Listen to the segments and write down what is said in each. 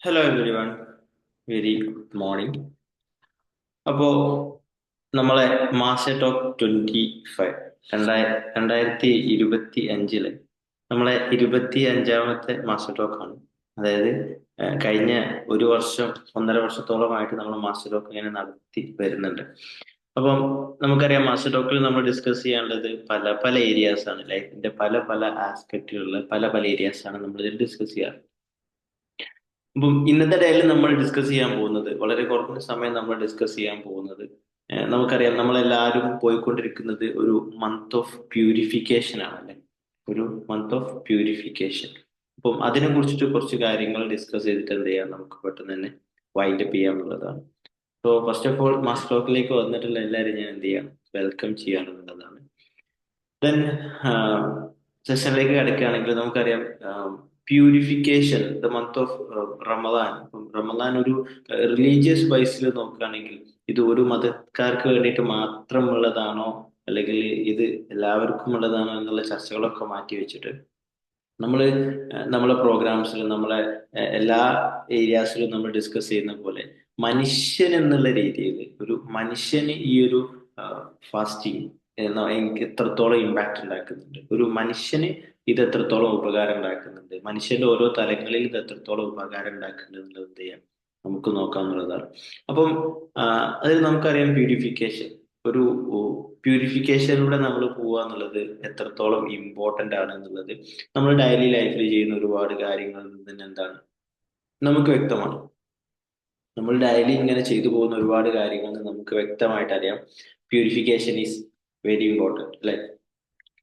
Hello every one, very good morning. അപ്പോ നമ്മളെ master talk 25 2025 നമ്മളെ 25ാമത്തെ മാസ്റ്റർ ടോക്ക് ആണ്. അതായത് കഴിഞ്ഞ ഒരു വർഷം 1.5 വർഷത്തോളമായിട്ട് നമ്മൾ മാസ്റ്റർ ടോക്ക് ഇങ്ങനെ നടത്തി വരുന്നുണ്ട്. അപ്പം നമുക്കറിയാം, മാസ്റ്റർ ടോക്കിൽ നമ്മൾ ഡിസ്കസ് ചെയ്യാനുള്ളത് പല പല ഏരിയാസ് ആണ്. ലൈഫിന്റെ പല പല ആസ്പെക്റ്റുകളിലെ പല പല ഏരിയാസ് ആണ് നമ്മൾ ഇതിൽ ഡിസ്കസ് ചെയ്യാറ്. അപ്പം ഇന്നത്തെ ഡേയിൽ നമ്മൾ ഡിസ്കസ് ചെയ്യാൻ പോകുന്നത്, വളരെ കുറഞ്ഞ സമയം നമ്മൾ ഡിസ്കസ് ചെയ്യാൻ പോകുന്നത്, നമുക്കറിയാം നമ്മളെല്ലാവരും പോയിക്കൊണ്ടിരിക്കുന്നത് ഒരു മന്ത് ഓഫ് പ്യൂരിഫിക്കേഷൻ ആണല്ലേ. ഒരു മന്ത് ഓഫ് പ്യൂരിഫിക്കേഷൻ. അപ്പം അതിനെ കുറിച്ചിട്ട് കുറച്ച് കാര്യങ്ങൾ ഡിസ്കസ് ചെയ്തിട്ട് എന്ത് ചെയ്യാം, നമുക്ക് പെട്ടെന്ന് തന്നെ വൈൻഡ് അപ്പ് ചെയ്യാന്നുള്ളതാണ്. So first of all, master ടോക്കിലേക്ക് വന്നിട്ടുള്ള എല്ലാവരും ഞാൻ എന്ത് ചെയ്യാം, വെൽക്കം ചെയ്യാനുള്ളതാണ്. ദെൻ സെഷനിലേക്ക് കിടക്കുകയാണെങ്കിൽ നമുക്കറിയാം, purification, the month of Ramadan. Ramadan ഒരു റിലീജിയസ് ബേസിൽ നോക്കുകയാണെങ്കിൽ ഇത് ഒരു മതക്കാർക്ക് വേണ്ടിയിട്ട് മാത്രമുള്ളതാണോ, അല്ലെങ്കിൽ ഇത് എല്ലാവർക്കും ഉള്ളതാണോ എന്നുള്ള ചർച്ചകളൊക്കെ മാറ്റി വെച്ചിട്ട് നമ്മൾ നമ്മളെ പ്രോഗ്രാംസിലും നമ്മളെ എല്ലാ ഏരിയാസിലും നമ്മൾ ഡിസ്കസ് ചെയ്യുന്ന പോലെ മനുഷ്യൻ എന്നുള്ള രീതിയിൽ ഒരു മനുഷ്യന് ഈ ഒരു ഫാസ്റ്റിംഗ് എനിക്ക് എത്രത്തോളം ഇമ്പാക്ട് ഉണ്ടാക്കുന്നുണ്ട്, ഒരു മനുഷ്യന് ഇത് എത്രത്തോളം ഉപകാരം ഉണ്ടാക്കുന്നുണ്ട്, മനുഷ്യന്റെ ഓരോ തലങ്ങളിൽ ഇത് എത്രത്തോളം ഉപകാരം ഉണ്ടാക്കുന്നുണ്ട് എന്നുള്ളത് എന്ത് ചെയ്യാം, നമുക്ക് നോക്കാന്നുള്ളതാണ്. അപ്പം അതിൽ നമുക്കറിയാം, പ്യൂരിഫിക്കേഷൻ, ഒരു പ്യൂരിഫിക്കേഷനിലൂടെ നമ്മൾ പോവുക എന്നുള്ളത് എത്രത്തോളം ഇമ്പോർട്ടന്റ് ആണ് എന്നുള്ളത് നമ്മൾ ഡെയിലി ലൈഫിൽ ചെയ്യുന്ന ഒരുപാട് കാര്യങ്ങളിൽ നിന്ന് എന്താണ്, നമുക്ക് വ്യക്തമാണ്. നമ്മൾ ഡെയിലി ഇങ്ങനെ ചെയ്തു പോകുന്ന ഒരുപാട് കാര്യങ്ങൾ നമുക്ക് വ്യക്തമായിട്ട് അറിയാം. പ്യൂരിഫിക്കേഷൻ ഈസ് വെരി ഇമ്പോർട്ടൻറ്റ് അല്ലെ.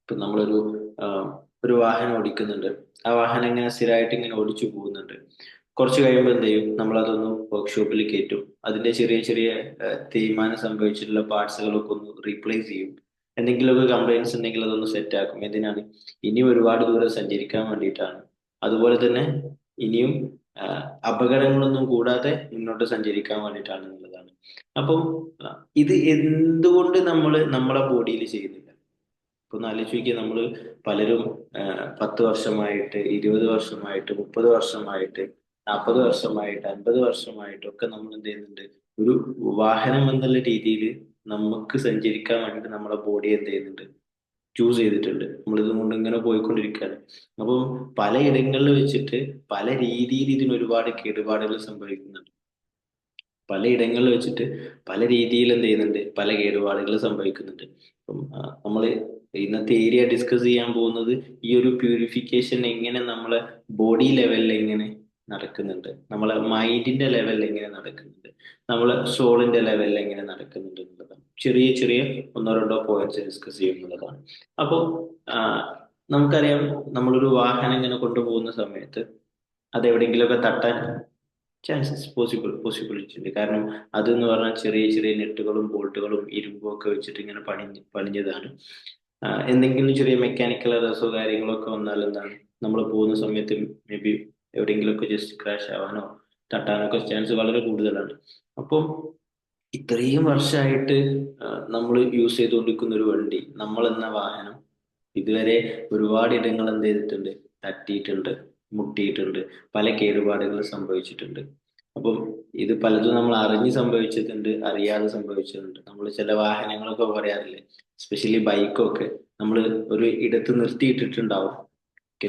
ഇപ്പൊ നമ്മളൊരു ഒരു വാഹനം ഓടിക്കുന്നുണ്ട്. ആ വാഹനം ഇങ്ങനെ സ്ഥിരമായിട്ട് ഇങ്ങനെ ഓടിച്ചു പോകുന്നുണ്ട്. കുറച്ച് കഴിയുമ്പോൾ എന്ത് ചെയ്യും, നമ്മളതൊന്ന് വർക്ക്ഷോപ്പിൽ കയറ്റും. അതിന്റെ ചെറിയ ചെറിയ തേയ്മാനം സംഭവിച്ചിട്ടുള്ള പാർട്സുകളൊക്കെ ഒന്ന് റീപ്ലേസ് ചെയ്യും. എന്തെങ്കിലുമൊക്കെ കംപ്ലൈൻസ് ഉണ്ടെങ്കിൽ അതൊന്ന് സെറ്റ് ആക്കും. എന്തിനാണ്? ഇനിയും ഒരുപാട് ദൂരം സഞ്ചരിക്കാൻ വേണ്ടിയിട്ടാണ്. അതുപോലെ തന്നെ ഇനിയും ആ, അപകടങ്ങളൊന്നും കൂടാതെ മുന്നോട്ട് സഞ്ചരിക്കാൻ വേണ്ടിയിട്ടാണ് എന്നുള്ളതാണ്. അപ്പം ഇത് എന്തുകൊണ്ട് നമ്മൾ നമ്മളെ ബോഡിയിൽ ചെയ്യുന്നില്ല? ഇപ്പൊ ഒന്ന് ആലോചിച്ച് നോക്കിയാൽ, നമ്മള് പലരും 10 വർഷമായിട്ട്, 20 വർഷമായിട്ട്, 30 വർഷമായിട്ട്, 40 വർഷമായിട്ട്, 50 വർഷമായിട്ട് ഒക്കെ നമ്മൾ എന്ത് ചെയ്യുന്നുണ്ട്, ഒരു വാഹനം എന്നുള്ള രീതിയിൽ നമുക്ക് സഞ്ചരിക്കാൻ വേണ്ടിയിട്ട് നമ്മളെ ബോഡി എന്ത് ചെയ്യുന്നുണ്ട്, ചൂസ് ചെയ്തിട്ടുണ്ട്. നമ്മൾ ഇതുകൊണ്ട് ഇങ്ങനെ പോയിക്കൊണ്ടിരിക്കുകയാണ്. അപ്പം പലയിടങ്ങളിൽ വെച്ചിട്ട് പല രീതിയിൽ ഇതിന് ഒരുപാട് കേടുപാടുകൾ സംഭവിക്കുന്നുണ്ട്. പലയിടങ്ങളിൽ വെച്ചിട്ട് പല രീതിയിൽ എന്ത് ചെയ്യുന്നുണ്ട്, പല കേടുപാടുകൾ സംഭവിക്കുന്നുണ്ട്. അപ്പം നമ്മൾ ഇന്നത്തെ ഏരിയ ഡിസ്കസ് ചെയ്യാൻ പോകുന്നത് ഈ ഒരു പ്യൂരിഫിക്കേഷൻ എങ്ങനെ നമ്മളെ ബോഡി ലെവലിൽ എങ്ങനെ നടക്കുന്നുണ്ട്, നമ്മളെ മൈൻഡിന്റെ ലെവലിൽ എങ്ങനെ നടക്കുന്നുണ്ട്, നമ്മളെ സോളിന്റെ ലെവലിൽ എങ്ങനെ നടക്കുന്നുണ്ട് എന്നുള്ളതാണ്. ചെറിയ ചെറിയ ഒന്നോ രണ്ടോ പോയിന്റ്സ് ഡിസ്കസ് ചെയ്യുന്നതാണ്. അപ്പോൾ നമുക്കറിയാം, നമ്മളൊരു വാഹനം ഇങ്ങനെ കൊണ്ടുപോകുന്ന സമയത്ത് അത് എവിടെയെങ്കിലുമൊക്കെ തട്ടാൻ ചാൻസസ് പോസിബിലിറ്റി ഉണ്ട്. കാരണം അതെന്ന് പറഞ്ഞാൽ ചെറിയ ചെറിയ നെട്ടുകളും ബോൾട്ടുകളും ഇരുമ്പും ഒക്കെ വെച്ചിട്ട് ഇങ്ങനെ പണിഞ്ഞതാണ്. എന്തെങ്കിലും ചെറിയ മെക്കാനിക്കൽ എറേഴ്സോ കാര്യങ്ങളോ ഒക്കെ വന്നാൽ എന്താണ്, നമ്മൾ പോകുന്ന സമയത്ത് മേ ബി എവിടെയെങ്കിലുമൊക്കെ ജസ്റ്റ് ക്രാഷ് ആവാനോ തട്ടാനൊക്കെ ചാൻസ് വളരെ കൂടുതലാണ്. അപ്പം ഇത്രയും വർഷമായിട്ട് നമ്മൾ യൂസ് ചെയ്തുകൊണ്ടിരിക്കുന്ന ഒരു വണ്ടി, നമ്മൾ എന്ന വാഹനം ഇതുവരെ ഒരുപാട് ഇടങ്ങൾ എന്ത് ചെയ്തിട്ടുണ്ട്, തട്ടിയിട്ടുണ്ട്, മുട്ടിയിട്ടുണ്ട്, പല കേടുപാടുകൾ സംഭവിച്ചിട്ടുണ്ട്. അപ്പം ഇത് പലതും നമ്മൾ അറിഞ്ഞ് സംഭവിച്ചിട്ടുണ്ട്, അറിയാതെ സംഭവിച്ചിട്ടുണ്ട്. നമ്മൾ ചില വാഹനങ്ങളൊക്കെ പറയാറില്ലേ, എസ്പെഷ്യലി ബൈക്കൊക്കെ നമ്മൾ ഒരു ഇടത്ത് നിർത്തിയിട്ടിട്ടുണ്ടാവും.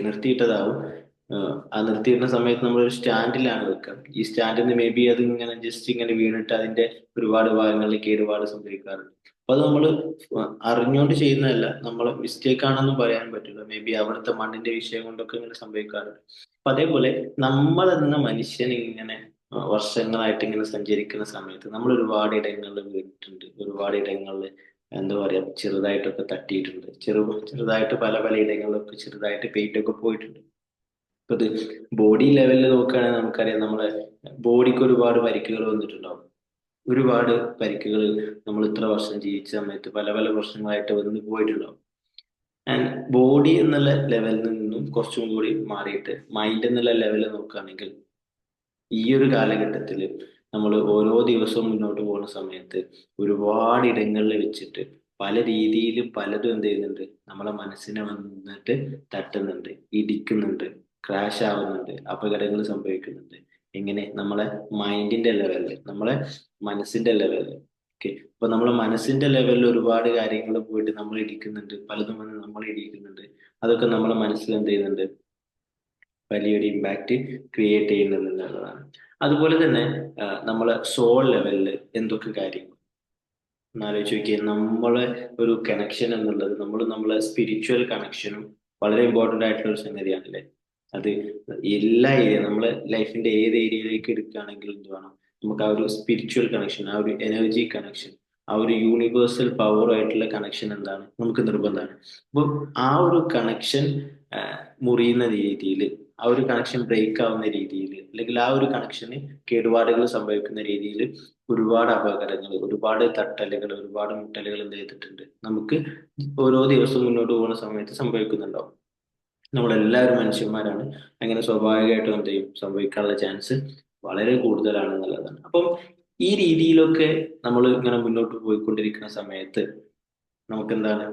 നിർത്തിയിട്ടതാവും. ആ നിർത്തിയിടുന്ന സമയത്ത് നമ്മൾ ഒരു സ്റ്റാൻഡിലാണ് വെക്കുക. ഈ സ്റ്റാൻഡിൽ നിന്ന് മേ ബി അത് ഇങ്ങനെ ജസ്റ്റ് ഇങ്ങനെ വീണിട്ട് അതിന്റെ ഒരുപാട് ഭാഗങ്ങളിൽ കേടുപാട് സംഭവിക്കാറുണ്ട്. അപ്പൊ അത് നമ്മൾ അറിഞ്ഞുകൊണ്ട് ചെയ്യുന്നതല്ല, നമ്മളെ മിസ്റ്റേക്ക് ആണെന്ന് പറയാൻ പറ്റില്ല. മേ ബി അവിടുത്തെ മണ്ണിന്റെ വിഷയം കൊണ്ടൊക്കെ ഇങ്ങനെ സംഭവിക്കാറുണ്ട്. അപ്പൊ അതേപോലെ നമ്മൾ എന്ന മനുഷ്യൻ ഇങ്ങനെ വർഷങ്ങളായിട്ട് ഇങ്ങനെ സഞ്ചരിക്കുന്ന സമയത്ത് നമ്മൾ ഒരുപാട് ഇടങ്ങളിൽ വീണിട്ടുണ്ട്, ഒരുപാട് ഇടങ്ങളിൽ എന്താ പറയാ, ചെറുതായിട്ടൊക്കെ തട്ടിയിട്ടുണ്ട്, ചെറുതായിട്ട് പല പല ഇടങ്ങളിലൊക്കെ ചെറുതായിട്ട് പെയിന്റ് ഒക്കെ പോയിട്ടുണ്ട്. ഇപ്പൊ ഇത് ബോഡി ലെവലിൽ നോക്കുകയാണെങ്കിൽ നമുക്കറിയാം, നമ്മളെ ബോഡിക്ക് ഒരുപാട് പരിക്കുകൾ വന്നിട്ടുണ്ടാവും. ഒരുപാട് പരിക്കുകൾ നമ്മൾ ഇത്ര വർഷം ജീവിച്ച സമയത്ത് പല പല പ്രശ്നങ്ങളായിട്ട് വന്ന് പോയിട്ടുണ്ടാവും. ആൻഡ് ബോഡി എന്നുള്ള ലെവലിൽ നിന്നും കുറച്ചും കൂടി മാറിയിട്ട് മൈൻഡ് എന്നുള്ള ലെവലിൽ നോക്കുകയാണെങ്കിൽ, ഈ ഒരു കാലഘട്ടത്തിൽ നമ്മൾ ഓരോ ദിവസവും മുന്നോട്ട് പോകുന്ന സമയത്ത് ഒരുപാട് ഇടങ്ങളിൽ വെച്ചിട്ട് പല രീതിയിലും പലതും എന്ത് ചെയ്യുന്നുണ്ട്, നമ്മളെ മനസ്സിനെ വന്നിട്ട് തട്ടുന്നുണ്ട്, ഇടിക്കുന്നുണ്ട്, ക്രാഷ് ആവുന്നുണ്ട്, അപകടങ്ങൾ സംഭവിക്കുന്നുണ്ട്. എങ്ങനെ? നമ്മളെ മൈൻഡിന്റെ ലെവലിൽ, നമ്മളെ മനസ്സിന്റെ ലെവലിൽ. ഓക്കെ. അപ്പൊ നമ്മളെ മനസ്സിന്റെ ലെവലിൽ ഒരുപാട് കാര്യങ്ങൾ പോയിട്ട് നമ്മൾ ഇടിക്കുന്നുണ്ട്, പലതും വന്ന് നമ്മൾ ഇടിക്കുന്നുണ്ട്. അതൊക്കെ നമ്മളെ മനസ്സിൽ എന്ത് ചെയ്യുന്നുണ്ട്? വലിയൊരു ഇമ്പാക്റ്റ് ക്രിയേറ്റ് ചെയ്യുന്നുണ്ട് എന്നുള്ളതാണ്. അതുപോലെ തന്നെ നമ്മളെ സോൾ ലെവലിൽ എന്തൊക്കെ കാര്യങ്ങൾ ഒന്നാലോചിച്ച് നോക്കിയേ. നമ്മളെ ഒരു കണക്ഷൻ എന്നുള്ളത്, നമ്മളെ സ്പിരിച്വൽ കണക്ഷനും വളരെ ഇമ്പോർട്ടന്റ് ആയിട്ടുള്ള ഒരു സംഗതിയാണല്ലേ. അത് എല്ലാ ഏരിയ, നമ്മളെ ലൈഫിന്റെ ഏത് ഏരിയയിലേക്ക് എടുക്കുകയാണെങ്കിലും എന്ത് വേണം? നമുക്ക് ആ ഒരു സ്പിരിച്വൽ കണക്ഷൻ, ആ ഒരു എനർജി കണക്ഷൻ, ആ ഒരു യൂണിവേഴ്സൽ പവർ ആയിട്ടുള്ള കണക്ഷൻ എന്താണ്? നമുക്ക് നിർബന്ധമാണ്. അപ്പോൾ ആ ഒരു കണക്ഷൻ മുറിയുന്ന രീതിയിൽ, ആ ഒരു കണക്ഷൻ ബ്രേക്ക് ആവുന്ന രീതിയിൽ, അല്ലെങ്കിൽ ആ ഒരു കണക്ഷന് കേടുപാടുകൾ സംഭവിക്കുന്ന രീതിയിൽ ഒരുപാട് അപകടങ്ങൾ, ഒരുപാട് തട്ടലുകൾ, ഒരുപാട് മുട്ടലുകൾ എന്ത് ചെയ്തിട്ടുണ്ട്? നമുക്ക് ഓരോ ദിവസവും മുന്നോട്ട് പോകുന്ന സമയത്ത് സംഭവിക്കുന്നുണ്ടാവും. നമ്മളെല്ലാവരും മനുഷ്യന്മാരാണ്. അങ്ങനെ സ്വാഭാവികമായിട്ടും എന്ത് ചെയ്യും? സംഭവിക്കാനുള്ള ചാൻസ് വളരെ കൂടുതലാണ് എന്നുള്ളതാണ്. അപ്പം ഈ രീതിയിലൊക്കെ നമ്മൾ ഇങ്ങനെ മുന്നോട്ട് പോയിക്കൊണ്ടിരിക്കുന്ന സമയത്ത് നമുക്ക് എന്താണ്,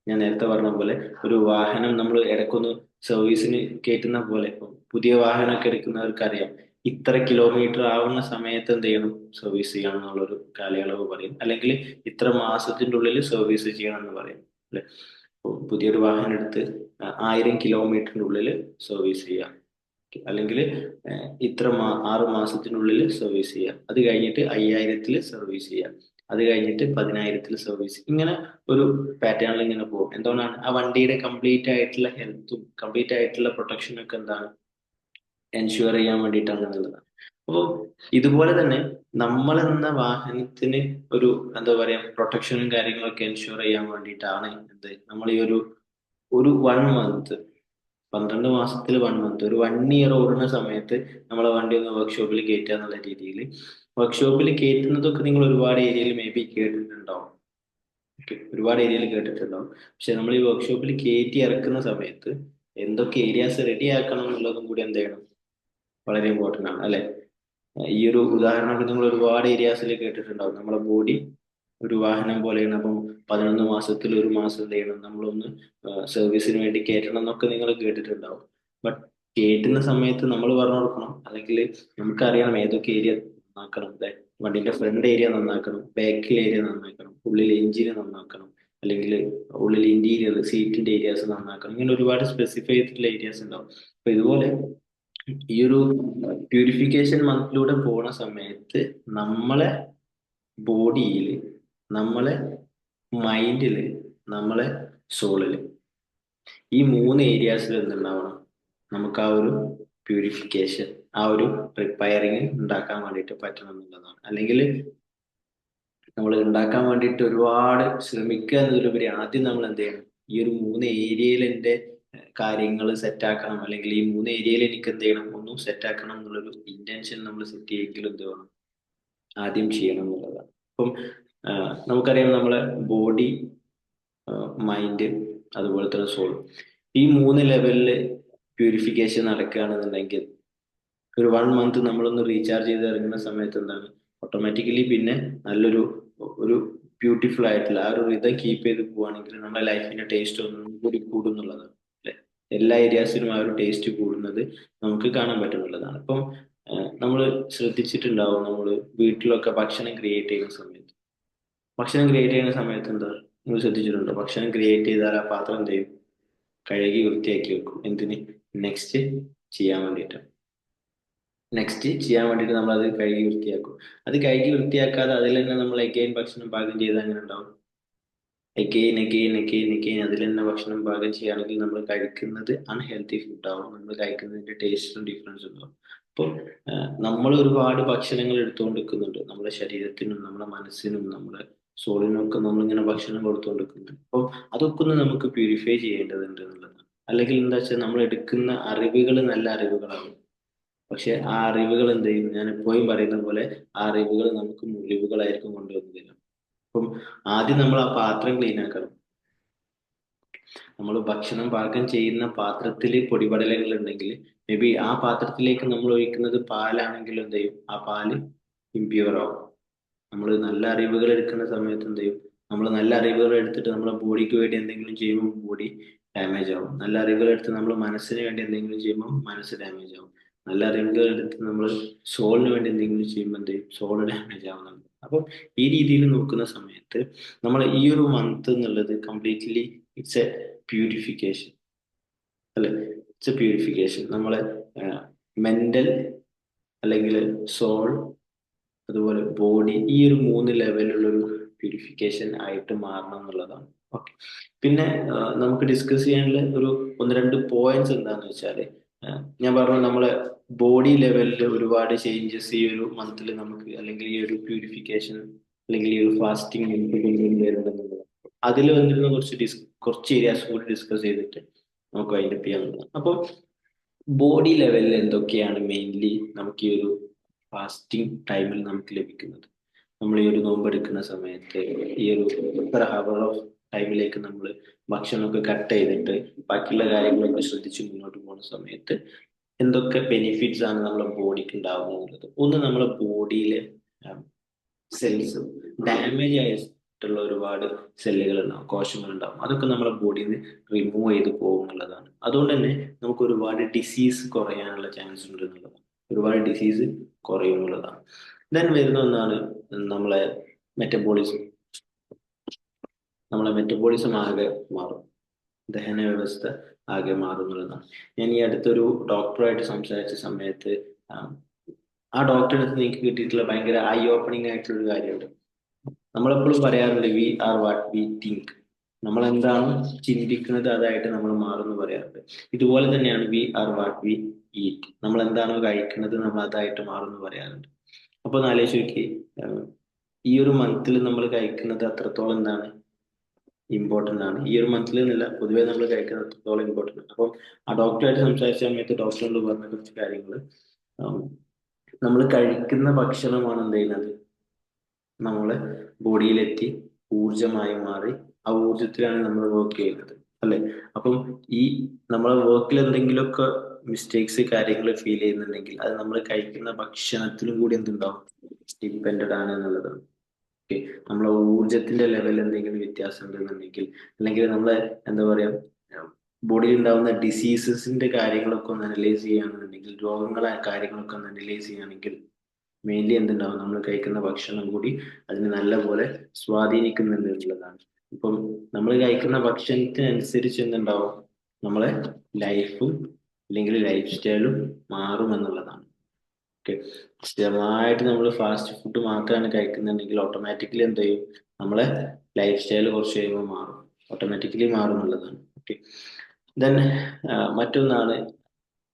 ഞാൻ നേരത്തെ പറഞ്ഞ പോലെ ഒരു വാഹനം നമ്മൾ ഇടയ്ക്കൊന്ന് സർവീസിന് കയറ്റുന്ന പോലെ, ഇപ്പം പുതിയ വാഹനമൊക്കെ എടുക്കുന്നവർക്ക് അറിയാം, ഇത്ര കിലോമീറ്റർ ആവുന്ന സമയത്ത് എന്ത് ചെയ്യണം? സർവീസ് ചെയ്യണം എന്നുള്ളൊരു കാലയളവ് പറയും, അല്ലെങ്കിൽ ഇത്ര മാസത്തിന്റെ ഉള്ളിൽ സർവീസ് ചെയ്യണം എന്ന് പറയും, അല്ലെ? പുതിയൊരു വാഹനം എടുത്ത് 1000 കിലോമീറ്ററിന്റെ ഉള്ളിൽ സർവീസ് ചെയ്യാം, അല്ലെങ്കിൽ ഇത്ര 6 മാസത്തിനുള്ളിൽ സർവീസ് ചെയ്യാം, അത് കഴിഞ്ഞിട്ട് 5000-ൽ സർവീസ് ചെയ്യാം, അത് കഴിഞ്ഞിട്ട് 10,000-ൽ സർവീസ്, ഇങ്ങനെ ഒരു പാറ്റേണിൽ ഇങ്ങനെ പോകും. എന്തുകൊണ്ടാണ്? ആ വണ്ടിയുടെ കംപ്ലീറ്റ് ആയിട്ടുള്ള ഹെൽത്തും കംപ്ലീറ്റ് ആയിട്ടുള്ള പ്രൊട്ടക്ഷനും ഒക്കെ എന്താണ്? എൻഷുർ ചെയ്യാൻ വേണ്ടിയിട്ടാണ് എന്നുള്ളതാണ്. അപ്പോൾ ഇതുപോലെ തന്നെ നമ്മളെന്ന വാഹനത്തിന് ഒരു എന്താ പറയാ പ്രൊട്ടക്ഷനും കാര്യങ്ങളൊക്കെ എൻഷുർ ചെയ്യാൻ വേണ്ടിയിട്ടാണ് എന്ത്, നമ്മൾ ഈ ഒരു 1 മന്ത്, 12 മാസത്തിൽ 1 മന്ത്, ഒരു 1 ഇയർ ഓടുന്ന സമയത്ത് നമ്മളെ വണ്ടി ഒന്ന് വർക്ക്ഷോപ്പിൽ കയറ്റുക എന്നുള്ള രീതിയിൽ. വർക്ക്ഷോപ്പിൽ കയറ്റുന്നതൊക്കെ നിങ്ങൾ ഒരുപാട് ഏരിയയിൽ മേ ബി കേട്ടിട്ടുണ്ടാവും. Okay, ഒരുപാട് ഏരിയയിൽ കേട്ടിട്ടുണ്ടാവും. പക്ഷെ നമ്മൾ ഈ വർക്ക്ഷോപ്പിൽ കയറ്റി ഇറക്കുന്ന സമയത്ത് എന്തൊക്കെ ഏരിയാസ് റെഡി ആക്കണം എന്നുള്ളതും കൂടി എന്ത് ചെയ്യണം? വളരെ ഇമ്പോർട്ടന്റ് ആണ്, അല്ലെ? ഈ ഒരു ഉദാഹരണം നിങ്ങൾ ഒരുപാട് ഏരിയാസിൽ കേട്ടിട്ടുണ്ടാവും. നമ്മളെ ബോഡി ഒരു വാഹനം പോലെയാണ്. അപ്പം 11 മാസത്തിൽ ഒരു മാസം എന്ത് ചെയ്യണം? നമ്മളൊന്ന് സർവീസിന് വേണ്ടി കയറ്റണം എന്നൊക്കെ നിങ്ങൾ കേട്ടിട്ടുണ്ടാവും. ബട്ട് കയറ്റുന്ന സമയത്ത് നമ്മൾ പറഞ്ഞു കൊടുക്കണം, അല്ലെങ്കിൽ നമുക്കറിയണം ഏതൊക്കെ ഏരിയ നന്നാക്കണം, അല്ലെ? വണ്ടിന്റെ ഫ്രണ്ട് ഏരിയ നന്നാക്കണം, ബാക്കിൽ ഏരിയ നന്നാക്കണം, ഉള്ളിൽ എഞ്ചിന് നന്നാക്കണം, അല്ലെങ്കിൽ ഉള്ളിൽ ഇന്റീരിയർ സീറ്റിന്റെ ഏരിയാസ് നന്നാക്കണം. ഇങ്ങനെ ഒരുപാട് സ്പെസിഫൈ ചെയ്തിട്ടുള്ള ഏരിയാസ് ഉണ്ടാവും. അപ്പൊ ഇതുപോലെ ഈ ഒരു പ്യൂരിഫിക്കേഷൻ മന്തിലൂടെ പോണ സമയത്ത് നമ്മളെ ബോഡിയിൽ, നമ്മളെ മൈൻഡില്, നമ്മളെ സോളില്, ഈ 3 ഏരിയാസിൽ എന്തുണ്ടാവണം? നമുക്ക് ആ ഒരു പ്യൂരിഫിക്കേഷൻ, ആ ഒരു റിപ്പയറിങ് ഉണ്ടാക്കാൻ വേണ്ടിയിട്ട് പറ്റണം എന്നുള്ളതാണ്. അല്ലെങ്കിൽ നമ്മൾ ഉണ്ടാക്കാൻ വേണ്ടിയിട്ട് ഒരുപാട് ശ്രമിക്കുക എന്നതിലുപരി ആദ്യം നമ്മൾ എന്ത് ചെയ്യണം? ഈ ഒരു 3 ഏരിയയിൽ എൻ്റെ കാര്യങ്ങൾ സെറ്റ് ആക്കണം, അല്ലെങ്കിൽ ഈ 3 ഏരിയയിൽ എനിക്ക് എന്ത് ചെയ്യണം? ഒന്നും സെറ്റ് ആക്കണം എന്നുള്ളൊരു ഇന്റൻഷൻ നമ്മൾ സെറ്റ് ചെയ്യെങ്കിലും എന്ത് വേണം? ആദ്യം ചെയ്യണം എന്നുള്ളതാണ്. അപ്പം നമുക്കറിയാം നമ്മളെ ബോഡി, മൈൻഡ്, അതുപോലെ തന്നെ സോൾ, ഈ 3 ലെവലിൽ പ്യൂരിഫിക്കേഷൻ നടക്കുകയാണെന്നുണ്ടെങ്കിൽ ഒരു 1 മന്ത് നമ്മളൊന്ന് റീചാർജ് ചെയ്ത് ഇറങ്ങുന്ന സമയത്ത് എന്താണ്? ഓട്ടോമാറ്റിക്കലി പിന്നെ നല്ലൊരു ഒരു ബ്യൂട്ടിഫുൾ ആയിട്ടുള്ള ആ ഒരു റിതം കീപ്പ് ചെയ്ത് പോവുകയാണെങ്കിൽ നമ്മുടെ ലൈഫിന്റെ ടേസ്റ്റ് ഒന്നും കൂടി കൂടുന്നുള്ളതാണ്, അല്ലെ? എല്ലാ ഏരിയാസിലും ആ ഒരു ടേസ്റ്റ് കൂടുന്നത് നമുക്ക് കാണാൻ പറ്റുന്നുള്ളതാണ്. അപ്പം നമ്മൾ ശ്രദ്ധിച്ചിട്ടുണ്ടാവും, നമ്മൾ വീട്ടിലൊക്കെ ഭക്ഷണം ക്രിയേറ്റ് ചെയ്യുന്ന സമയത്ത്, എന്താ, നിങ്ങൾ ശ്രദ്ധിച്ചിട്ടുണ്ടോ? ഭക്ഷണം ക്രിയേറ്റ് ചെയ്താൽ ആ പാത്രം എന്ത് ചെയ്യും? കഴുകി വൃത്തിയാക്കി വെക്കും. എന്തിന്? നെക്സ്റ്റ് ചെയ്യാൻ വേണ്ടിയിട്ട്. നമ്മൾ അത് കഴുകി വൃത്തിയാക്കും. അത് കഴുകി വൃത്തിയാക്കാതെ അതിൽ തന്നെ നമ്മൾ അഗെയിൻ ഭക്ഷണം പാകം ചെയ്ത് അങ്ങനെ ഉണ്ടാവും. അഗെയിൻ അഗെയിൻ അഗെയിൻ അഗെയിൻ അതിൽ തന്നെ ഭക്ഷണം പാകം ചെയ്യുകയാണെങ്കിൽ നമ്മൾ കഴിക്കുന്നത് അൺഹെൽത്തി ഫുഡ് ആവും. നമ്മൾ കഴിക്കുന്നതിന്റെ ടേസ്റ്റും ഡിഫറൻസ് ഉണ്ടാവും. അപ്പോൾ നമ്മൾ ഒരുപാട് ഭക്ഷണങ്ങൾ എടുത്തുകൊണ്ടിരിക്കുന്നുണ്ട്, നമ്മുടെ ശരീരത്തിനും നമ്മുടെ മനസ്സിനും നമ്മുടെ സോളിനും ഒക്കെ നമ്മളിങ്ങനെ ഭക്ഷണം കൊടുത്തുകൊണ്ടിരിക്കുന്നുണ്ട്. അപ്പോൾ അതൊക്കെ ഒന്ന് നമുക്ക് പ്യൂരിഫൈ ചെയ്യേണ്ടതുണ്ട് എന്നുള്ളതാണ്. അല്ലെങ്കിൽ എന്താ വെച്ചാൽ നമ്മൾ എടുക്കുന്ന അറിവുകൾ നല്ല അറിവുകളാണ്, പക്ഷെ ആ അറിവുകൾ എന്ത് ചെയ്യും? ഞാൻ എപ്പോഴും പറയുന്ന പോലെ ആ അറിവുകൾ നമുക്ക് മുറിവുകളായിരിക്കും കൊണ്ടുവന്നത്. അപ്പം ആദ്യം നമ്മൾ ആ പാത്രം ക്ലീൻ ആക്കണം. നമ്മൾ ഭക്ഷണം പാകം ചെയ്യുന്ന പാത്രത്തിൽ പൊടിപടലങ്ങൾ ഉണ്ടെങ്കിൽ മേ ബി ആ പാത്രത്തിലേക്ക് നമ്മൾ ഒഴിക്കുന്നത് പാലാണെങ്കിൽ എന്ത് ചെയ്യും? ആ പാല് ഇംപ്യൂർ ആവും. നമ്മൾ നല്ല അറിവുകൾ എടുക്കുന്ന സമയത്ത് എന്ത് ചെയ്യും? നമ്മൾ നല്ല അറിവുകൾ എടുത്തിട്ട് നമ്മളെ ബോഡിക്ക് വേണ്ടി എന്തെങ്കിലും ചെയ്യുമ്പോൾ ബോഡി ഡാമേജ് ആവും. നല്ല അറിവുകൾ എടുത്ത് നമ്മൾ മനസ്സിന് വേണ്ടി എന്തെങ്കിലും ചെയ്യുമ്പോൾ മനസ്സ് ഡാമേജ് ആവും. നല്ല അറിവുകൾ എടുത്ത് നമ്മൾ സോളിന് വേണ്ടി എന്തെങ്കിലും ചെയ്യുമ്പോൾ എന്ത് ചെയ്യും? സോൾ ഡാമേജ് ആവുന്നുണ്ട്. അപ്പം ഈ രീതിയിൽ നോക്കുന്ന സമയത്ത് നമ്മൾ ഈ ഒരു മന്ത് എന്നുള്ളത് കംപ്ലീറ്റ്ലി ഇറ്റ്സ് എ പ്യൂരിഫിക്കേഷൻ, അല്ലെ? It's A purification. നമ്മളെ മെന്റൽ അല്ലെങ്കിൽ സോൾ അതുപോലെ ബോഡി, ഈ ഒരു മൂന്ന് ലെവലിലുള്ളൊരു പ്യൂരിഫിക്കേഷൻ ആയിട്ട് മാറണം എന്നുള്ളതാണ്. ഓക്കെ. പിന്നെ നമുക്ക് ഡിസ്കസ് ചെയ്യാനുള്ള ഒരു ഒന്ന് രണ്ട് പോയിന്റ്സ് എന്താണെന്ന് വെച്ചാൽ, ഞാൻ പറഞ്ഞു നമ്മളെ ബോഡി ലെവലിൽ ഒരുപാട് ചേഞ്ചസ് ഈ ഒരു മന്തിൽ നമുക്ക്, അല്ലെങ്കിൽ ഈ ഒരു പ്യൂരിഫിക്കേഷൻ അല്ലെങ്കിൽ ഈ ഒരു ഫാസ്റ്റിംഗ് നമുക്ക് വരുന്നുണ്ടെന്നുള്ളത്. അതിൽ വന്നിരുന്ന കുറച്ച് ഏരിയാസ് കൂടി ഡിസ്കസ് ചെയ്തിട്ട് നമുക്ക് വൈൻഡപ്പ് ചെയ്യാവുന്നതാണ്. അപ്പോൾ ബോഡി ലെവലിൽ എന്തൊക്കെയാണ് മെയിൻലി നമുക്ക് ഈ ഒരു ഫാസ്റ്റിംഗ് ടൈമിൽ നമുക്ക് ലഭിക്കുന്നത്? നമ്മൾ ഈ ഒരു നോമ്പെടുക്കുന്ന സമയത്ത് ഈ ഒരു ഇത്ര ഹവർ ഓഫ് ടൈമിലേക്ക് നമ്മൾ ഭക്ഷണമൊക്കെ കട്ട് ചെയ്തിട്ട് ബാക്കിയുള്ള കാര്യങ്ങളൊക്കെ ശ്രദ്ധിച്ച് മുന്നോട്ട് പോകുന്ന സമയത്ത് എന്തൊക്കെ ബെനിഫിറ്റ്സ് ആണ് നമ്മുടെ ബോഡിക്ക് ഉണ്ടാവുന്നത്? ഒന്ന്, നമ്മുടെ ബോഡിയിലെ സെൽസ് ഡാമേജ് ആയിട്ടുള്ള ഒരുപാട് സെല്ലുകൾ ഉണ്ടാവും, കോശങ്ങൾ ഉണ്ടാവും. അതൊക്കെ നമ്മുടെ ബോഡിയിൽ നിന്ന് റിമൂവ് ചെയ്ത് പോകും എന്നുള്ളതാണ്. അതുകൊണ്ട് തന്നെ നമുക്ക് ഒരുപാട് ഡിസീസ് കുറയാനുള്ള ചാൻസ് ഉണ്ട് എന്നുള്ളതാണ്. ഒരുപാട് ഡിസീസ് കുറയും എന്നുള്ളതാണ്. ദെൻ വരുന്ന ഒന്നാണ് നമ്മളെ മെറ്റബോളിസം. നമ്മളെ മെറ്റബോളിസം ആകെ മാറും, ദഹന വ്യവസ്ഥ ആകെ മാറും എന്നുള്ളതാണ്. ഞാൻ ഈ അടുത്തൊരു ഡോക്ടറുമായിട്ട് സംസാരിച്ച സമയത്ത് ആ ആ ഡോക്ടറെ അടുത്ത് എനിക്ക് കിട്ടിയിട്ടുള്ള ഭയങ്കര ഐ ഓപ്പണിംഗ് ആയിട്ടുള്ള ഒരു കാര്യമുണ്ട്. നമ്മളെപ്പോഴും പറയാറുണ്ട് we are what we think. നമ്മൾ എന്താണ് ചിന്തിക്കുന്നത് അതായിട്ട് നമ്മൾ മാറുമെന്ന് പറയാറുണ്ട്. ഇതുപോലെ തന്നെയാണ് we are what we eat. നമ്മൾ എന്താണോ കഴിക്കുന്നത് നമ്മൾ അതായിട്ട് മാറുമെന്ന് പറയാറുണ്ട്. അപ്പൊ ഒന്ന് ആലോചിച്ച് നോക്കി, ഈ ഒരു മന്തിൽ നമ്മൾ കഴിക്കുന്നത് അത്രത്തോളം എന്താണ് ഇമ്പോർട്ടന്റ് ആണ്. ഈ ഒരു മന്തിൽ എന്നല്ല, പൊതുവെ നമ്മൾ കഴിക്കുന്നത് അത്രത്തോളം ഇമ്പോർട്ടന്റ് ആണ്. അപ്പം ആ ഡോക്ടറായിട്ട് സംസാരിച്ച സമയത്ത് ഡോക്ടറിനോട് പറഞ്ഞ കുറച്ച് കാര്യങ്ങൾ, നമ്മൾ കഴിക്കുന്ന ഭക്ഷണമാണ് എന്ത് ചെയ്യുന്നത്, നമ്മളെ ബോഡിയിലെത്തി ഊർജമായി മാറി ആ ഊർജത്തിലാണ് നമ്മൾ വർക്ക് ചെയ്യുന്നത്, അല്ലെ? അപ്പം ഈ നമ്മളെ വർക്കിൽ എന്തെങ്കിലുമൊക്കെ മിസ്റ്റേക്സ് കാര്യങ്ങൾ ഫീൽ ചെയ്യുന്നുണ്ടെങ്കിൽ അത് നമ്മൾ കഴിക്കുന്ന ഭക്ഷണത്തിലും കൂടി എന്തുണ്ടാവും, ഡിപ്പെൻഡഡ് ആണ് എന്നുള്ളതാണ്. ഓക്കെ. നമ്മളെ ഊർജത്തിന്റെ ലെവൽ എന്തെങ്കിലും വ്യത്യാസം ഉണ്ടെന്നുണ്ടെങ്കിൽ, അല്ലെങ്കിൽ നമ്മളെ എന്താ പറയാ ബോഡിയിൽ ഉണ്ടാവുന്ന ഡിസീസസിന്റെ കാര്യങ്ങളൊക്കെ ഒന്ന് അനലൈസ് ചെയ്യുകയാണെന്നുണ്ടെങ്കിൽ, രോഗങ്ങളെ കാര്യങ്ങളൊക്കെ ഒന്ന് അനലൈസ് ചെയ്യുകയാണെങ്കിൽ മെയിൻലി എന്തുണ്ടാവും, നമ്മൾ കഴിക്കുന്ന ഭക്ഷണം കൂടി അതിന് നല്ലപോലെ സ്വാധീനിക്കുന്നുണ്ട് എന്നുള്ളതാണ്. ഇപ്പം നമ്മൾ കഴിക്കുന്ന ഭക്ഷണത്തിനനുസരിച്ച് എന്തുണ്ടാവും, നമ്മളെ ലൈഫും അല്ലെങ്കിൽ ലൈഫ് സ്റ്റൈലും മാറും എന്നുള്ളതാണ്. ഓക്കെ. സ്ഥിരമായിട്ട് നമ്മൾ ഫാസ്റ്റ് ഫുഡ് മാത്രമാണ് കഴിക്കുന്നുണ്ടെങ്കിൽ ഓട്ടോമാറ്റിക്കലി എന്ത് ചെയ്യും, നമ്മളെ ലൈഫ് സ്റ്റൈൽ കുറച്ച് കഴിയുമ്പോൾ മാറും, ഓട്ടോമാറ്റിക്കലി മാറും എന്നുള്ളതാണ്. ഓക്കെ. ദെൻ മറ്റൊന്നാണ്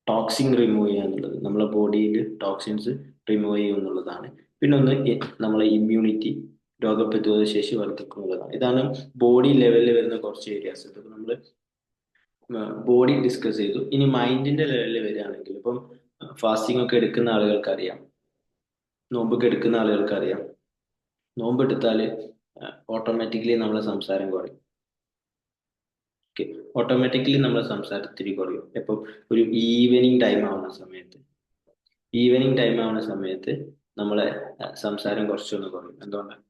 ടോക്സിൻ റിമൂവ് ചെയ്യുക എന്നുള്ളത്. നമ്മളെ ബോഡിയിൽ ടോക്സിൻസ് റിമൂവ് ചെയ്യുക എന്നുള്ളതാണ്. പിന്നെ ഒന്ന് നമ്മളെ ഇമ്മ്യൂണിറ്റി, രോഗപ്രതിരോധ ശേഷി വർദ്ധിക്കും എന്നുള്ളതാണ്. ഇതാണ് ബോഡി ലെവലിൽ വരുന്ന കുറച്ച് ഏരിയാസ്. ഇതൊക്കെ നമ്മൾ ബോഡി ഡിസ്കസ് ചെയ്തു. ഇനി മൈൻഡിന്റെ ലെവലിൽ വരികയാണെങ്കിൽ, ഇപ്പം ഫാസ്റ്റിംഗ് ഒക്കെ എടുക്കുന്ന ആളുകൾക്ക് അറിയാം, നോമ്പൊക്കെ എടുക്കുന്ന ആളുകൾക്ക് അറിയാം, നോമ്പ് എടുത്താൽ ഓട്ടോമാറ്റിക്കലി നമ്മളെ സംസാരം കുറയും. ഓക്കെ. ഓട്ടോമാറ്റിക്കലി നമ്മളെ സംസാരത്തിരി കുറയും. ഇപ്പം ഒരു ഈവനിങ് ടൈം ആവുന്ന സമയത്ത് നമ്മളെ സംസാരം കുറച്ചൊന്ന് കുറയും. എന്തുകൊണ്ടാണ്?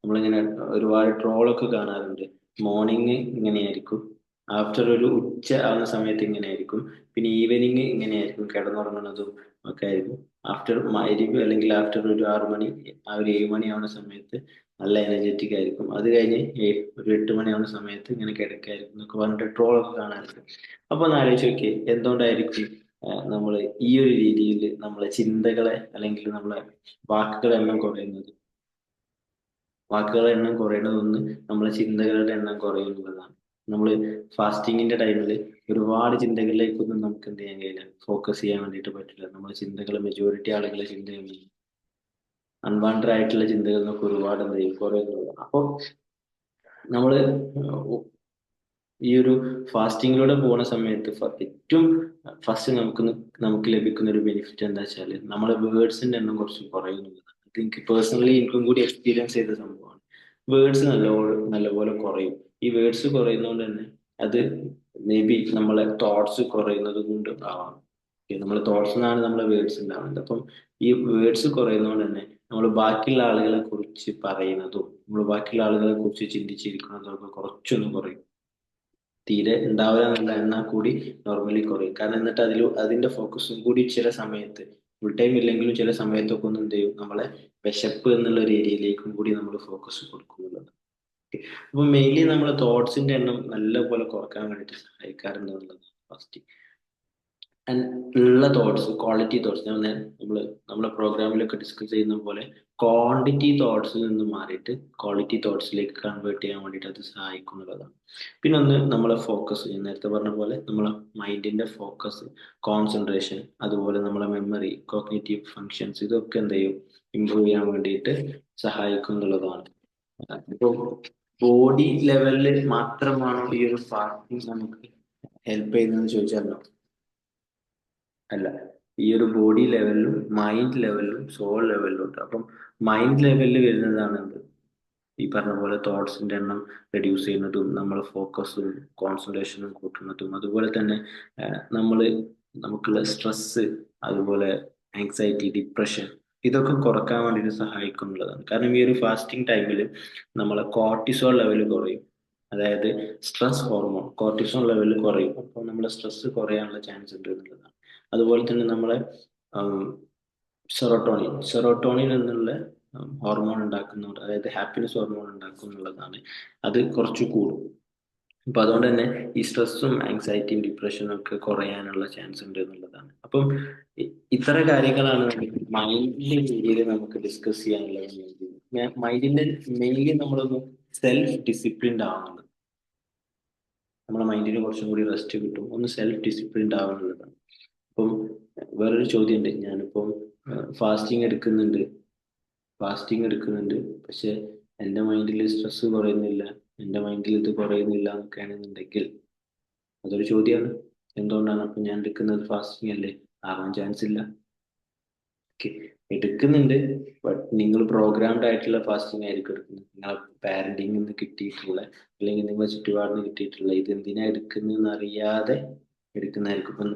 നമ്മളിങ്ങനെ ഒരുപാട് ട്രോളൊക്കെ കാണാറുണ്ട്. മോർണിംഗ് ഇങ്ങനെയായിരിക്കും, ആഫ്റ്റർ ഒരു ഉച്ച ആവുന്ന സമയത്ത് ഇങ്ങനെയായിരിക്കും, പിന്നെ ഈവനിങ് ഇങ്ങനെയായിരിക്കും, കിടന്നുറങ്ങുന്നതും ഒക്കെ ആയിരിക്കും. ആഫ്റ്റർ മഗ്‌രിബ് അല്ലെങ്കിൽ ആഫ്റ്റർ ഒരു 6 മണി, ആ ഒരു 7 മണി ആവുന്ന സമയത്ത് നല്ല എനർജറ്റിക് ആയിരിക്കും. അത് കഴിഞ്ഞ് ഒരു 8 മണി ആവുന്ന സമയത്ത് ഇങ്ങനെ കിടക്കായിരിക്കും എന്നൊക്കെ പറഞ്ഞിട്ട് ട്രോളൊക്കെ കാണാറുണ്ട്. അപ്പൊ ഒന്ന് ആലോചിച്ച് നോക്കി, എന്തുകൊണ്ടായിരിക്കും നമ്മൾ ഈ ഒരു രീതിയിൽ നമ്മളെ ചിന്തകളെ അല്ലെങ്കിൽ നമ്മളെ വാക്കുകളുടെ എണ്ണം കുറയുന്നത്? വാക്കുകളുടെ എണ്ണം കുറയുന്നതൊന്ന് നമ്മളെ ചിന്തകളുടെ എണ്ണം കുറയുന്നതാണ്. നമ്മൾ ഫാസ്റ്റിങ്ങിന്റെ ടൈമിൽ ഒരുപാട് ചിന്തകളിലേക്കൊന്നും നമുക്ക് എന്ത് ചെയ്യാൻ കഴിയില്ല, ഫോക്കസ് ചെയ്യാൻ വേണ്ടിയിട്ട് പറ്റില്ല. നമ്മുടെ ചിന്തകൾ, മെജോറിറ്റി ആളുകളുടെ ചിന്തകൾ അൺവാണ്ടഡ് ആയിട്ടുള്ള ചിന്തകൾ നമുക്ക് ഒരുപാട് എന്ത് ചെയ്യും, കുറയുന്നതാണ്. അപ്പോൾ നമ്മള് ഈ ഒരു ഫാസ്റ്റിങ്ങിലൂടെ പോണ സമയത്ത് ഏറ്റവും ഫസ്റ്റ് നമുക്ക് ലഭിക്കുന്ന ഒരു ബെനിഫിറ്റ് എന്താ വെച്ചാല് നമ്മുടെ വേർഡ്സിന്റെ എണ്ണം കുറച്ച് കുറയുന്നുണ്ട്. അത് എനിക്ക് പേഴ്സണലി എനിക്കും കൂടി എക്സ്പീരിയൻസ് ചെയ്ത സംഭവമാണ്. വേർഡ്സ് നല്ലപോലെ കുറയും. ഈ വേർഡ്സ് കുറയുന്നതുകൊണ്ട് തന്നെ അത് മേ ബി നമ്മളെ തോട്ട്സ് കുറയുന്നത് കൊണ്ട് ആവാം. നമ്മളെ തോട്ട്സ് നിന്നാണ് നമ്മളെ വേർഡ്സ് ഉണ്ടാവുന്നത്. അപ്പം ഈ വേർഡ്സ് കുറയുന്നതുകൊണ്ട് തന്നെ നമ്മൾ ബാക്കിയുള്ള ആളുകളെ കുറിച്ച് പറയുന്നതും നമ്മൾ ബാക്കിയുള്ള ആളുകളെ കുറിച്ച് ചിന്തിച്ചിരിക്കുന്നതും ഒക്കെ കുറച്ചൊന്ന് കുറയും. തീരെ ഉണ്ടാവില്ല എന്നല്ല, എന്നാൽ കൂടി നോർമലി കുറയും. കാരണം എന്നിട്ട് അതിന്റെ ഫോക്കസും കൂടി ചില സമയത്ത്, ഫുൾ ടൈം ഇല്ലെങ്കിലും ചില സമയത്തൊക്കെ ഒന്ന് എന്ത് ചെയ്യും, നമ്മളെ വിശപ്പ് എന്നുള്ള ഒരു ഏരിയയിലേക്കും കൂടി നമ്മൾ ഫോക്കസ് കൊടുക്കുന്നുള്ളത്. അപ്പൊ മെയിൻലി നമ്മൾ തോട്ട്സിന്റെ എണ്ണം നല്ല പോലെ കുറക്കാൻ വേണ്ടിയിട്ട് സഹായിക്കാറുണ്ട് എന്നുള്ളത് ഫസ്റ്റ്. ആൻഡ് ഉള്ള തോട്ട്സ്, ക്വാളിറ്റി തോട്ട്സ്, നമ്മളെ പ്രോഗ്രാമിലൊക്കെ ഡിസ്കസ് ചെയ്യുന്ന പോലെ ക്വാണ്ടിറ്റി തോട്ട്സിൽ നിന്ന് മാറിയിട്ട് ക്വാളിറ്റി തോട്ട്സിലേക്ക് കൺവേർട്ട് ചെയ്യാൻ വേണ്ടിയിട്ട് അത് സഹായിക്കുന്നുള്ളതാണ്. പിന്നെ ഒന്ന് നമ്മളെ ഫോക്കസ്, ഞാൻ നേരത്തെ പറഞ്ഞ പോലെ നമ്മളെ മൈൻഡിന്റെ ഫോക്കസ്, കോൺസെൻട്രേഷൻ, അതുപോലെ നമ്മളെ മെമ്മറി, കോഗ്നിറ്റീവ് ഫങ്ഷൻസ്, ഇതൊക്കെ എന്ത് ചെയ്യും, ഇമ്പ്രൂവ് ചെയ്യാൻ വേണ്ടിയിട്ട് സഹായിക്കും എന്നുള്ളതാണ്. ഇപ്പൊ ബോഡി ലെവലിൽ മാത്രമാണോ ഈ ഒരു ഫാസ്റ്റിംഗ് നമുക്ക് ഹെൽപ്പ് ചെയ്യുന്നതെന്ന് ചോദിച്ചാലോ, അല്ല. ഈ ഒരു ബോഡി ലെവലിലും മൈൻഡ് ലെവലിലും സോൾ ലെവലിലും ഉണ്ട്. അപ്പം മൈൻഡ് ലെവലിൽ വരുന്നതാണ് എന്ത്, ഈ പറഞ്ഞ പോലെ തോട്ട്സിന്റെ എണ്ണം റെഡ്യൂസ് ചെയ്യുന്നതും നമ്മളെ ഫോക്കസും കോൺസെൻട്രേഷനും കൂട്ടുന്നതും, അതുപോലെ തന്നെ നമ്മൾ നമുക്കുള്ള സ്ട്രെസ്, അതുപോലെ ആങ്സൈറ്റി, ഡിപ്രഷൻ, ഇതൊക്കെ കുറക്കാൻ വേണ്ടിയിട്ട് സഹായിക്കുന്നുള്ളതാണ്. കാരണം ഈ ഒരു ഫാസ്റ്റിംഗ് ടൈമിൽ നമ്മളെ കോർട്ടിസോൾ ലെവൽ കുറയും. അതായത് സ്ട്രെസ് ഹോർമോൺ കോർട്ടിസോൾ ലെവൽ കുറയും. അപ്പോൾ നമ്മളെ സ്ട്രെസ് കുറയാനുള്ള ചാൻസ് ഉണ്ട് എന്നുള്ളതാണ്. അതുപോലെ തന്നെ നമ്മളെ സെറോട്ടോണിൻ എന്നുള്ള ഹോർമോൺ ഉണ്ടാക്കുന്നുണ്ട്, അതായത് ഹാപ്പിനെസ് ഹോർമോൺ ഉണ്ടാക്കുന്നുള്ളതാണ്. അത് കുറച്ച് കൂടും. അപ്പൊ അതുകൊണ്ട് തന്നെ ഈ സ്ട്രെസ്സും ആങ്സൈറ്റിയും ഡിപ്രഷനും ഒക്കെ കുറയാനുള്ള ചാൻസ് ഉണ്ട് എന്നുള്ളതാണ്. അപ്പം ഇത്ര കാര്യങ്ങളാണ് നമുക്ക് മൈൻഡിന്റെ ഏരിയയിൽ നമുക്ക് ഡിസ്കസ് ചെയ്യാനുള്ളത്. മൈൻഡിന്റെ മെയിൻലി നമ്മളൊന്ന് സെൽഫ് ഡിസിപ്ലിൻഡ് ആവുന്നുണ്ട്. നമ്മുടെ മൈൻഡിന് കുറച്ചും കൂടി റെസ്റ്റ് കിട്ടും, ഒന്ന് സെൽഫ് ഡിസിപ്ലിൻഡ് ആവുന്നുള്ളതാണ്. അപ്പം വേറൊരു ചോദ്യമുണ്ട്. ഞാനിപ്പം ഫാസ്റ്റിംഗ് എടുക്കുന്നുണ്ട്, പക്ഷെ എൻ്റെ മൈൻഡിൽ സ്ട്രെസ് കുറയുന്നില്ല, എൻ്റെ മൈൻഡിൽ ഇത് കുറയുന്നില്ല എന്നൊക്കെയാണെന്നുണ്ടെങ്കിൽ അതൊരു ചോദ്യമാണ്. എന്തുകൊണ്ടാണ് അപ്പം ഞാൻ എടുക്കുന്നത് ഫാസ്റ്റിംഗ് അല്ലേ? ആവാൻ ചാൻസ് ഇല്ല. ഓക്കെ, എടുക്കുന്നുണ്ട്, ബട്ട് നിങ്ങൾ പ്രോഗ്രാംഡ് ആയിട്ടുള്ള ഫാസ്റ്റിംഗ് ആയിരിക്കും എടുക്കുന്നത്. നിങ്ങളെ പാരന്റിങ്ങിൽ നിന്ന് കിട്ടിയിട്ടുള്ള, അല്ലെങ്കിൽ നിങ്ങളെ ചുറ്റുപാടിന് കിട്ടിയിട്ടുള്ള, ഇത് എന്തിനാ എടുക്കുന്നതെന്ന് അറിയാതെ എടുക്കുന്നതായിരിക്കും. ഇപ്പം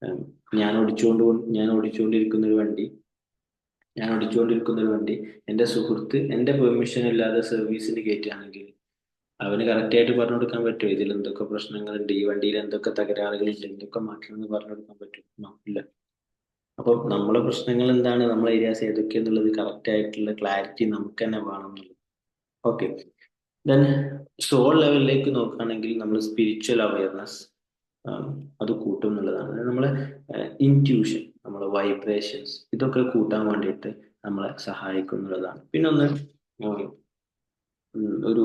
ഉം, ഞാൻ ഓടിച്ചുകൊണ്ട് ഞാൻ ഓടിച്ചുകൊണ്ടിരിക്കുന്ന ഒരു വണ്ടി ഞാൻ ഓടിച്ചുകൊണ്ടിരിക്കുന്ന ഒരു വണ്ടി എൻ്റെ സുഹൃത്ത് എൻ്റെ പെർമിഷൻ ഇല്ലാതെ സർവീസിന് കയറ്റുകയാണെങ്കിൽ അവന് കറക്റ്റ് ആയിട്ട് പറഞ്ഞു കൊടുക്കാൻ പറ്റുമോ, ഇതിൽ എന്തൊക്കെ പ്രശ്നങ്ങളുണ്ട്, ഈ വണ്ടിയിൽ എന്തൊക്കെ തകരാറുകളുണ്ട്, എന്തൊക്കെ മാറ്റണം എന്ന് പറഞ്ഞു കൊടുക്കാൻ പറ്റും? ഇല്ല. അപ്പൊ നമ്മളെ പ്രശ്നങ്ങൾ എന്താണ്, നമ്മളെ ഏരിയാസ് ഏതൊക്കെയെന്നുള്ളത് കറക്റ്റ് ആയിട്ടുള്ള ക്ലാരിറ്റി നമുക്ക് തന്നെ വേണം എന്നുള്ളത്. ഓക്കെ, ദെൻ സോൾ ലെവലിലേക്ക് നോക്കുകയാണെങ്കിൽ നമ്മൾ സ്പിരിച്വൽ അവയർനെസ് അത് കൂട്ടും എന്നുള്ളതാണ്. നമ്മളെ ഇൻറ്റ്യൂഷൻ, നമ്മളെ വൈബ്രേഷൻസ്, ഇതൊക്കെ കൂട്ടാൻ വേണ്ടിയിട്ട് നമ്മളെ സഹായിക്കും എന്നുള്ളതാണ്. പിന്നെ ഒന്ന് ഉം, ഒരു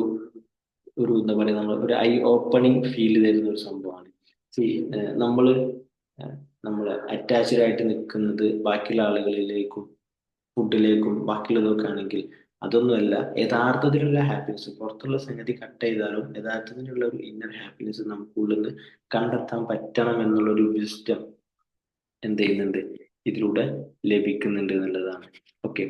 ഒരു എന്താ പറയുക, നമ്മൾ ഒരു ഐ ഓപ്പണിംഗ് ഫീൽ തരുന്ന ഒരു സംഭവമാണ്. See, നമ്മള് നമ്മൾ അറ്റാച്ച്ഡ് ആയിട്ട് നിൽക്കുന്നത് ബാക്കിയുള്ള ആളുകളിലേക്കും ഫുഡിലേക്കും ബാക്കിയുള്ളതൊക്കെ ആണെങ്കിൽ അതൊന്നുമല്ല യഥാർത്ഥത്തിലുള്ള ഹാപ്പിനെസ്. പുറത്തുള്ള സംഗതി കട്ട് ചെയ്താലും യഥാർത്ഥത്തിലുള്ള ഒരു ഇന്നർ ഹാപ്പിനെസ് നമുക്കുള്ളിൽ നിന്ന് കണ്ടെത്താൻ പറ്റണം എന്നുള്ള ഒരു വിസ്ഡം എന്ത് ചെയ്യുന്നുണ്ട്, ഇതിലൂടെ ലഭിക്കുന്നുണ്ട് എന്നുള്ളതാണ്. ഓക്കെ,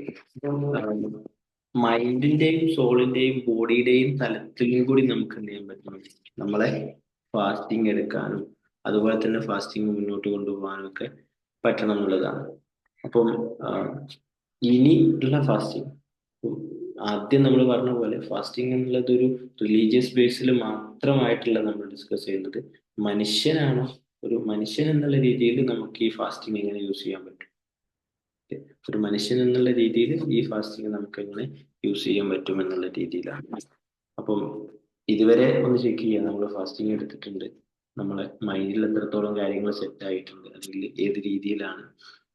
മൈൻഡിന്റെയും സോളിന്റെയും ബോഡിയുടെയും തലത്തിലും കൂടി നമുക്ക് എന്ത് ചെയ്യാൻ പറ്റണം, നമ്മളെ ഫാസ്റ്റിംഗ് എടുക്കാനും അതുപോലെ തന്നെ ഫാസ്റ്റിംഗ് മുന്നോട്ട് കൊണ്ടുപോകാനും ഒക്കെ പറ്റണം എന്നുള്ളതാണ്. അപ്പം ആ, ഇനി ഉള്ള ഫാസ്റ്റിംഗ്, ആദ്യം നമ്മൾ പറഞ്ഞ പോലെ ഫാസ്റ്റിംഗ് എന്നുള്ളത് ഒരു റിലീജിയസ് ബേസിൽ മാത്രമായിട്ടുള്ള നമ്മൾ ഡിസ്കസ് ചെയ്യുന്നത്. മനുഷ്യനാണ്, ഒരു മനുഷ്യൻ എന്നുള്ള രീതിയിൽ നമുക്ക് ഈ ഫാസ്റ്റിംഗ് എങ്ങനെ യൂസ് ചെയ്യാൻ പറ്റും, ഒരു മനുഷ്യൻ എന്നുള്ള രീതിയിൽ ഈ ഫാസ്റ്റിംഗ് നമുക്ക് എങ്ങനെ യൂസ് ചെയ്യാൻ പറ്റും എന്നുള്ള രീതിയിലാണ്. അപ്പം ഇതുവരെ ഒന്ന് ചെക്ക് ചെയ്യുക, നമ്മൾ ഫാസ്റ്റിംഗ് എടുത്തിട്ടുണ്ട്, നമ്മളെ മൈൻഡിൽ എത്രത്തോളം കാര്യങ്ങൾ സെറ്റ് ആയിട്ടുണ്ട്, അല്ലെങ്കിൽ ഏത് രീതിയിലാണ്,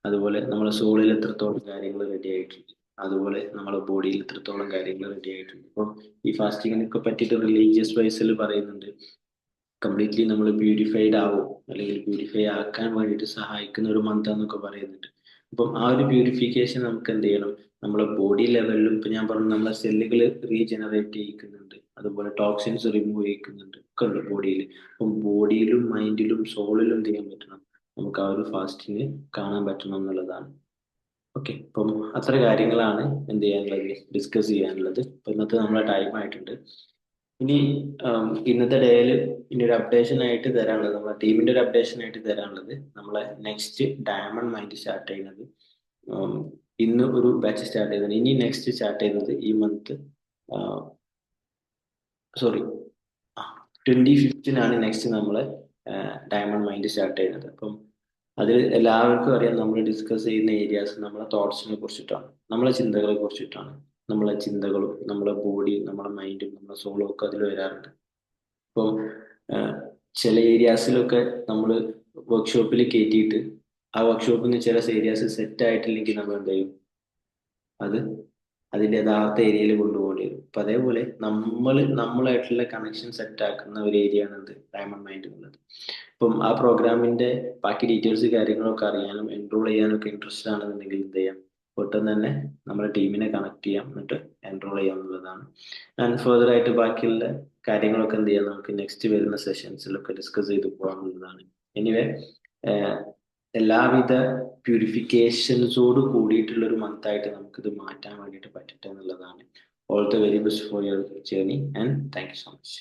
അതുപോലെ നമ്മളെ സോളിൽ എത്രത്തോളം കാര്യങ്ങൾ റെഡി ആയിട്ടുണ്ട്, അതുപോലെ നമ്മളെ ബോഡിയിൽ എത്രത്തോളം കാര്യങ്ങൾ റെഡി ആയിട്ടുണ്ട്. അപ്പം ഈ ഫാസ്റ്റിങ്ങിനൊക്കെ പറ്റിയിട്ട് റിലീജിയസ് വൈസിൽ പറയുന്നുണ്ട്, കംപ്ലീറ്റ്ലി നമ്മൾ പ്യൂരിഫൈഡ് ആവും, അല്ലെങ്കിൽ പ്യൂരിഫൈ ആക്കാൻ വേണ്ടിയിട്ട് സഹായിക്കുന്ന ഒരു മന്ത് എന്നൊക്കെ പറയുന്നുണ്ട്. അപ്പം ആ ഒരു പ്യൂരിഫിക്കേഷൻ നമുക്ക് എന്ത് ചെയ്യണം, നമ്മളെ ബോഡി ലെവലിലും, ഇപ്പൊ ഞാൻ പറഞ്ഞു നമ്മളെ സെല്ലുകൾ റീജനറേറ്റ് ചെയ്യിക്കുന്നുണ്ട്, അതുപോലെ ടോക്സിൻസ് റിമൂവ് ചെയ്യിക്കുന്നുണ്ട് ഒക്കെ ഉണ്ട് ബോഡിയിൽ. അപ്പം ബോഡിയിലും മൈൻഡിലും സോളിലും എന്ത് ചെയ്യാൻ പറ്റണം, നമുക്ക് ആ ഒരു ഫാസ്റ്റിങ് കാണാൻ പറ്റണം എന്നുള്ളതാണ്. ഓക്കെ, അപ്പം അത്ര കാര്യങ്ങളാണ് എന്ത് ചെയ്യാനുള്ളത്, ഡിസ്കസ് ചെയ്യാനുള്ളത്. അപ്പൊ ഇന്നത്തെ നമ്മളെ ടൈം ആയിട്ടുണ്ട്. ഇനി ഇന്നത്തെ ഡേയിൽ ഇനി ഒരു അപ്ഡേഷൻ ആയിട്ട് തരാനുള്ളത്, നമ്മളെ ടീമിന്റെ ഒരു അപ്ഡേഷൻ ആയിട്ട് തരാനുള്ളത്, നമ്മളെ നെക്സ്റ്റ് ഡയമണ്ട് മൈൻഡ് സ്റ്റാർട്ട് ചെയ്യുന്നത് ഉം, ഇന്ന് ഒരു ബാച്ച് സ്റ്റാർട്ട് ചെയ്യുന്നത്, ഇനി നെക്സ്റ്റ് സ്റ്റാർട്ട് ചെയ്യുന്നത് ഈ മന്ത്, സോറി, 25-നാണ് നെക്സ്റ്റ് നമ്മൾ ഡയമണ്ട് മൈൻഡ് സ്റ്റാർട്ട് ചെയ്യുന്നത്. അപ്പം അതിൽ എല്ലാവർക്കും അറിയാം, നമ്മൾ ഡിസ്കസ് ചെയ്യുന്ന ഏരിയാസ് നമ്മളെ തോട്ട്സിനെ കുറിച്ചിട്ടാണ്, നമ്മളെ ചിന്തകളെ കുറിച്ചിട്ടാണ്. നമ്മളെ ചിന്തകളും നമ്മളെ ബോഡിയും നമ്മളെ മൈൻഡും നമ്മളെ സോളും ഒക്കെ അതിൽ വരാറുണ്ട്. അപ്പം ചില ഏരിയാസിലൊക്കെ നമ്മൾ വർക്ക്ഷോപ്പിൽ കയറ്റിയിട്ട് ആ വർക്ക്ഷോപ്പിൽ നിന്ന് ചില ഏരിയാസ് സെറ്റ് ആയിട്ടില്ലെങ്കിൽ നമ്മൾ എന്ത് ചെയ്യും, അത് അതിന്റെ യഥാർത്ഥ ഏരിയയിൽ കൊണ്ടുപോകേണ്ടി വരും. അപ്പൊ അതേപോലെ നമ്മളായിട്ടുള്ള കണക്ഷൻ സെറ്റ് ആക്കുന്ന ഒരു ഏരിയ ആണ് എന്ത്, ഡയമണ്ട് മൈൻഡ് എന്നുള്ളത്. അപ്പം ആ പ്രോഗ്രാമിന്റെ ബാക്കി ഡീറ്റെയിൽസ് കാര്യങ്ങളൊക്കെ അറിയാനും എൻറോൾ ചെയ്യാനും ഒക്കെ ഇൻട്രസ്റ്റ് ആണെന്നുണ്ടെങ്കിൽ എന്ത് ചെയ്യാം, പെട്ടെന്ന് തന്നെ നമ്മുടെ ടീമിനെ കണക്ട് ചെയ്യാം, എന്നിട്ട് എൻറോൾ ചെയ്യാം എന്നുള്ളതാണ്. ആൻഡ് ഫർദർ ആയിട്ട് ബാക്കിയുള്ള കാര്യങ്ങളൊക്കെ എന്ത് ചെയ്യാം, നമുക്ക് നെക്സ്റ്റ് വരുന്ന സെഷൻസിലൊക്കെ ഡിസ്കസ് ചെയ്ത് പോകാമെന്നുള്ളതാണ്. എനിവേ, എല്ലാവിധ പ്യൂരിഫിക്കേഷൻസോട് കൂടിയിട്ടുള്ള ഒരു മന്തായിട്ട് നമുക്കിത് മാറ്റാൻ വേണ്ടിയിട്ട് പറ്റട്ടെ എന്നുള്ളതാണ്. All the very best for your journey and thank you so much.